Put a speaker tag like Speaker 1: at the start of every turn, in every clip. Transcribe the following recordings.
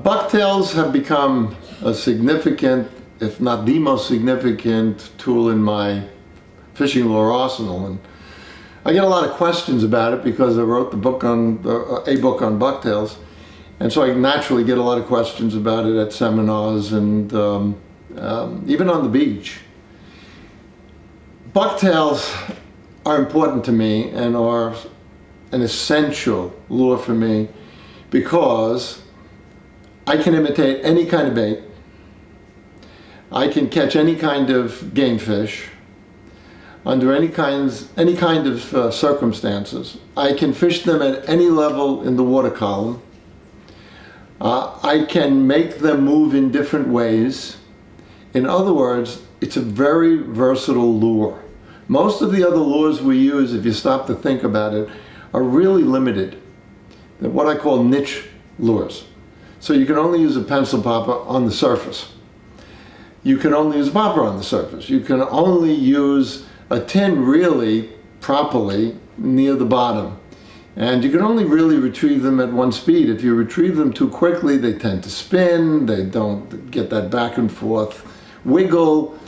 Speaker 1: Bucktails have become a significant, if not the most significant tool in my fishing lure arsenal. And I get a lot of questions about it because I wrote the book on a book on bucktails, and so I naturally get a lot of questions about it at seminars and even on the beach. Bucktails are important to me and are an essential lure for me because I can imitate any kind of bait. I can catch any kind of game fish under any kind of circumstances. I can fish them at any level in the water column. I can make them move in different ways. In other words, it's a very versatile lure. Most of the other lures we use, if you stop to think about it, are really limited. They're what I call niche lures. So you can only use a pencil popper on the surface. You can only use a popper on the surface. You can only use a tin really properly near the bottom. And you can only really retrieve them at one speed. If you retrieve them too quickly, they tend to spin. They don't get that back and forth wiggle.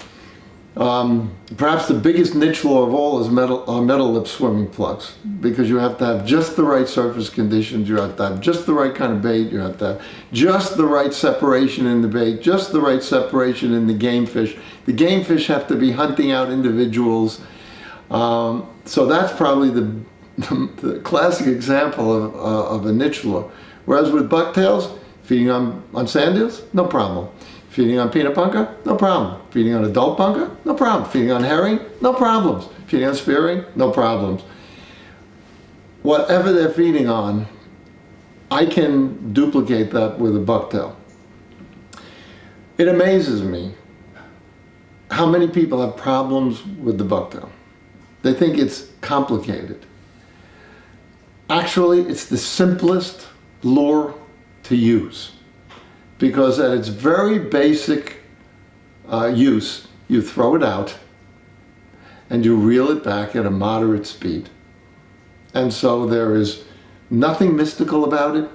Speaker 1: Perhaps the biggest niche lure of all is metal lip swimming plugs, because you have to have just the right surface conditions, you have to have just the right kind of bait, you have to have just the right separation in the bait, just the right separation in the game fish. The game fish have to be hunting out individuals. So that's probably the classic example of a niche lure. Whereas with bucktails, feeding on sand eels, no problem. Feeding on peanut bunker, no problem. Feeding on adult bunker, no problem. Feeding on herring, no problems. Feeding on spearing, no problems. Whatever they're feeding on, I can duplicate that with a bucktail. It amazes me how many people have problems with the bucktail. They think it's complicated. Actually, it's the simplest lure to use, because at its very basic use, you throw it out and you reel it back at a moderate speed. And so there is nothing mystical about it.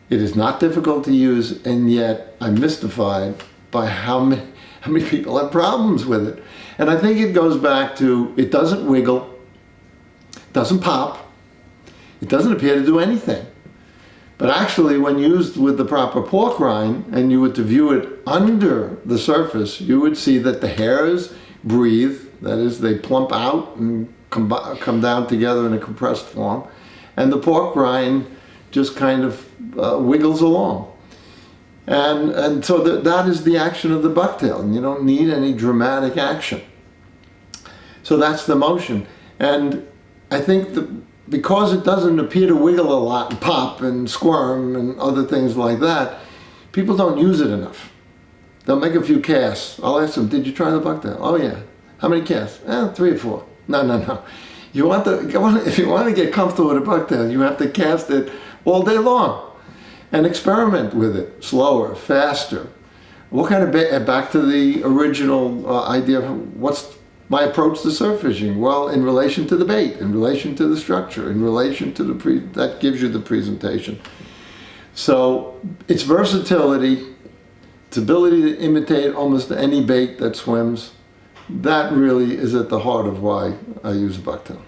Speaker 1: It is not difficult to use, and yet I'm mystified by how many people have problems with it. And I think it goes back to, it doesn't wiggle, it doesn't pop, it doesn't appear to do anything. But actually, when used with the proper pork rind, and you were to view it under the surface, you would see that the hairs breathe, that is, they plump out and come down together in a compressed form, and the pork rind just kind of wiggles along. And so that is the action of the bucktail, and you don't need any dramatic action. So that's the motion. And I think that because it doesn't appear to wiggle a lot and pop and squirm and other things like that, people don't use it enough. They'll make a few casts. I'll ask them, did you try the bucktail? Oh yeah. How many casts? 3 or 4. No. If you want to get comfortable with a bucktail, you have to cast it all day long and experiment with it, slower, faster. What kind of bait? Back to the original idea of what's my approach to surf fishing? Well, in relation to the bait, in relation to the structure, in relation to that gives you the presentation. So its versatility, its ability to imitate almost any bait that swims, that really is at the heart of why I use a bucktail.